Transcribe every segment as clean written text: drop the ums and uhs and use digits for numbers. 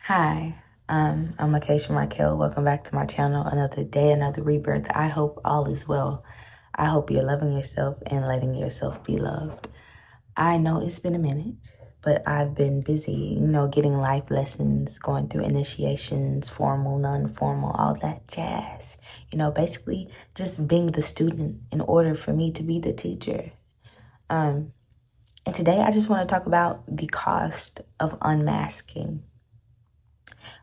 Hi, I'm Lakeisha Markel. Welcome back to my channel. Another day, another rebirth. I hope all is well. I hope you're loving yourself and letting yourself be loved. I know it's been a minute, but I've been busy, getting life lessons, going through initiations, formal, non-formal, all that jazz. Basically just being the student in order for me to be the teacher. And today I just want to talk about the cost of unmasking.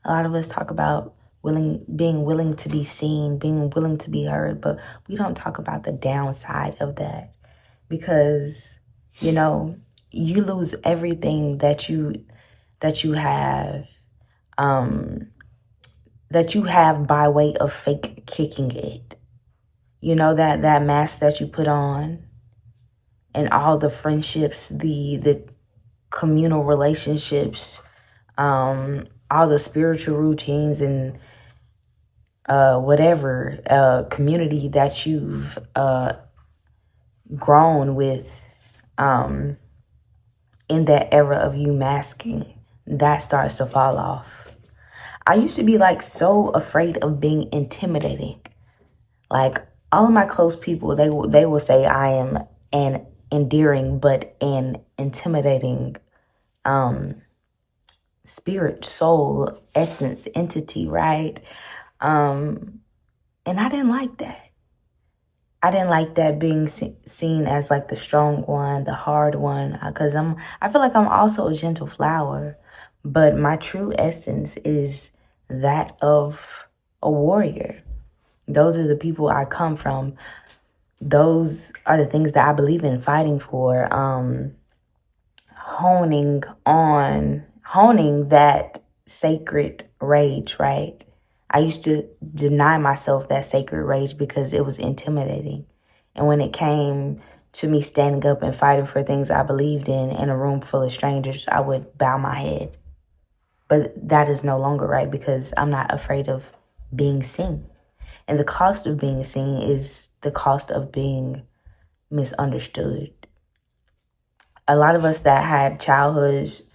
A lot of us talk about being willing to be seen, being willing to be heard, but we don't talk about the downside of that because, you lose everything that you have, that you have by way of fake kicking it. That mask that you put on and all the friendships, the communal relationships, all the spiritual routines and whatever community that you've grown with in that era of you masking, that starts to fall off. I used to be so afraid of being intimidating. Like all of my close people, they will say I am an endearing but an intimidating spirit, soul, essence, entity, right? And I didn't like that. I didn't like that being seen as the strong one, the hard one, because I feel like I'm also a gentle flower, but my true essence is that of a warrior. Those are the people I come from. Those are the things that I believe in fighting for. Honing that sacred rage, right? I used to deny myself that sacred rage because it was intimidating. And when it came to me standing up and fighting for things I believed in a room full of strangers, I would bow my head. But that is no longer right because I'm not afraid of being seen. And the cost of being seen is the cost of being misunderstood. A lot of us that had childhoods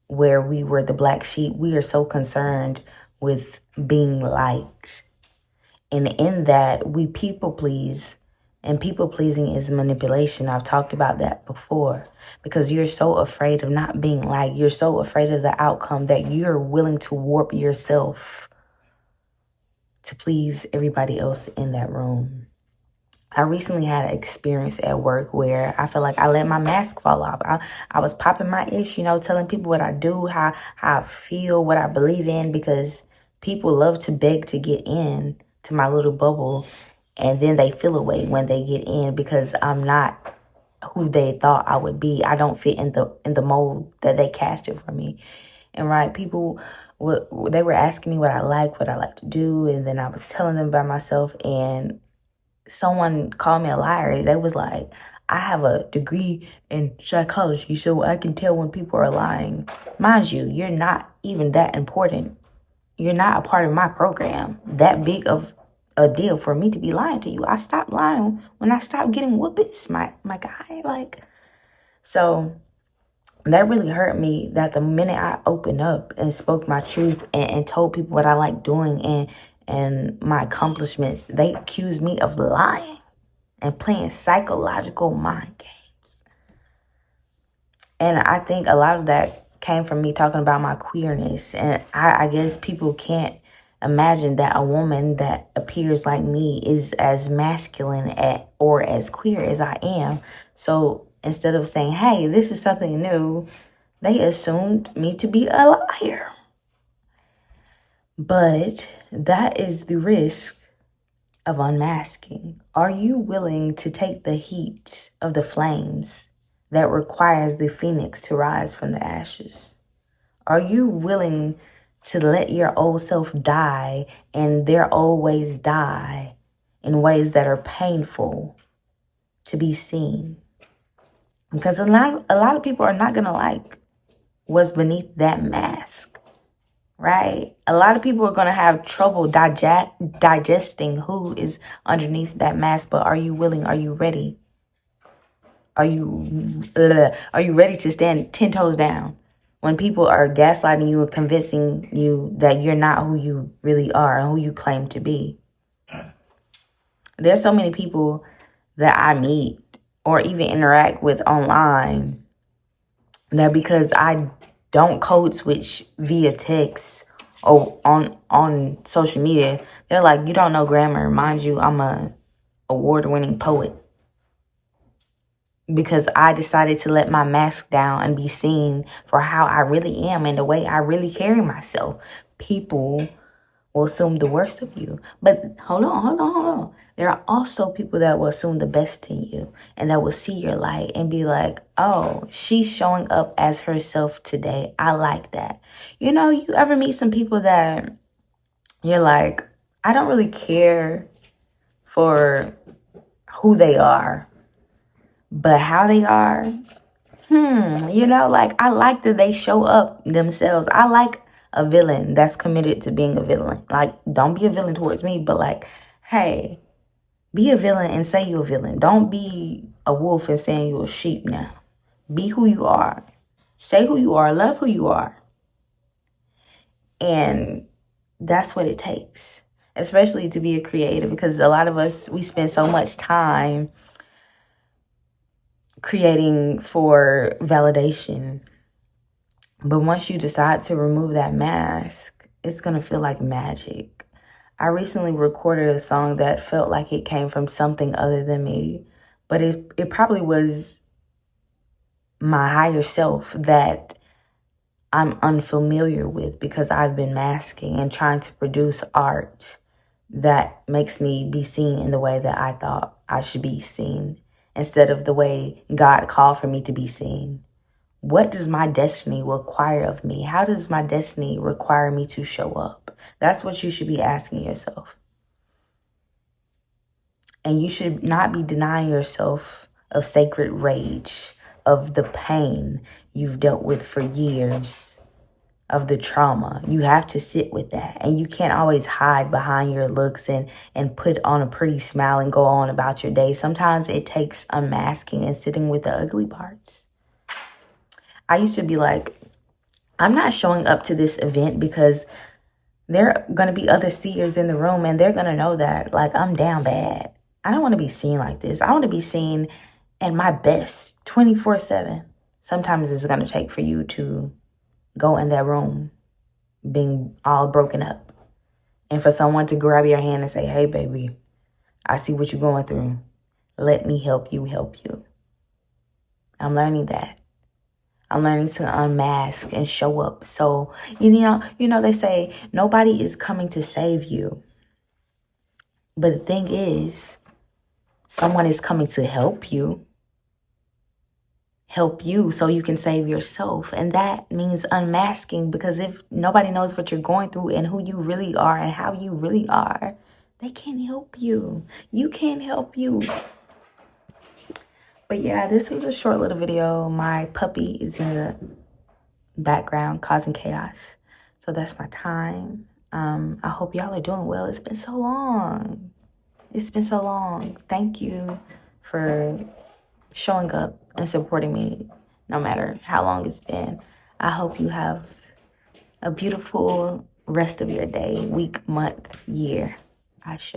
where we were the black sheep, we are so concerned with being liked. And in that, we people please. And people pleasing is manipulation. I've talked about that before. Because you're so afraid of not being liked. You're so afraid of the outcome that you're willing to warp yourself to please everybody else in that room. I recently had an experience at work where I feel like I let my mask fall off. I was popping my ish, telling people what I do, how I feel, what I believe in, because people love to beg to get in to my little bubble. And then they feel away when they get in because I'm not who they thought I would be. I don't fit in the mold that they casted for me. And right, people, they were asking me what I like to do. And then I was telling them about myself, and someone called me a liar. They was like, I have a degree in psychology, so I can tell when people are lying. Mind you, you're not even that important. You're not a part of my program. That big of a deal for me to be lying to you. I stopped lying when I stopped getting whoopings, my guy. So that really hurt me, that the minute I opened up and spoke my truth and told people what I like doing and my accomplishments, they accused me of lying and playing psychological mind games. And I think a lot of that came from me talking about my queerness. And I guess people can't imagine that a woman that appears like me is as masculine or as queer as I am. So instead of saying, hey, this is something new, they assumed me to be a liar. But that is the risk of unmasking. Are you willing to take the heat of the flames that requires the phoenix to rise from the ashes? Are you willing to let your old self die and their old ways die in ways that are painful to be seen? Because a lot of people are not going to like what's beneath that mask. Right? A lot of people are going to have trouble digesting who is underneath that mask. But are you willing? Are you ready? Are you ready to stand 10 toes down When people are gaslighting you and convincing you that you're not who you really are and who you claim to be. There's so many people that I meet or even interact with online that because I don't code switch via text or on social media, they're like, you don't know grammar. Mind you, I'm a award-winning poet. Because I decided to let my mask down and be seen for how I really am and the way I really carry myself. People will assume the worst of you. But hold on. There are also people that will assume the best in you and that will see your light and be like, oh, she's showing up as herself today. I like that. You know, you ever meet some people that you're like, I don't really care for who they are, but how they are, you know, like, I like that they show up themselves. I like a villain that's committed to being a villain. Like, don't be a villain towards me, but like, hey, be a villain and say you're a villain. Don't be a wolf and saying you're a sheep now. Be who you are. Say who you are. Love who you are. And that's what it takes, especially to be a creator, because a lot of us, we spend so much time creating for validation. But once you decide to remove that mask, it's going to feel like magic. I recently recorded a song that felt like it came from something other than me, but it probably was my higher self that I'm unfamiliar with because I've been masking and trying to produce art that makes me be seen in the way that I thought I should be seen instead of the way God called for me to be seen. What does my destiny require of me? How does my destiny require me to show up? That's what you should be asking yourself. And you should not be denying yourself of sacred rage, of the pain you've dealt with for years, of the trauma. You have to sit with that. And you can't always hide behind your looks and put on a pretty smile and go on about your day. Sometimes it takes unmasking and sitting with the ugly parts. I used to be like, I'm not showing up to this event because there are going to be other seers in the room and they're going to know that, like, I'm down bad. I don't want to be seen like this. I want to be seen at my best 24/7. Sometimes it's going to take for you to go in that room being all broken up and for someone to grab your hand and say, hey, baby, I see what you're going through. Let me help you help you. I'm learning that. I'm learning to unmask and show up. So, you know, they say nobody is coming to save you. But the thing is, someone is coming to help you so you can save yourself. And that means unmasking, because if nobody knows what you're going through and who you really are and how you really are, they can't help you. You can't help you. But yeah, this was a short little video. My puppy is in the background causing chaos. So that's my time. I hope y'all are doing well. It's been so long. Thank you for showing up and supporting me no matter how long it's been. I hope you have a beautiful rest of your day, week, month, year. Ashe.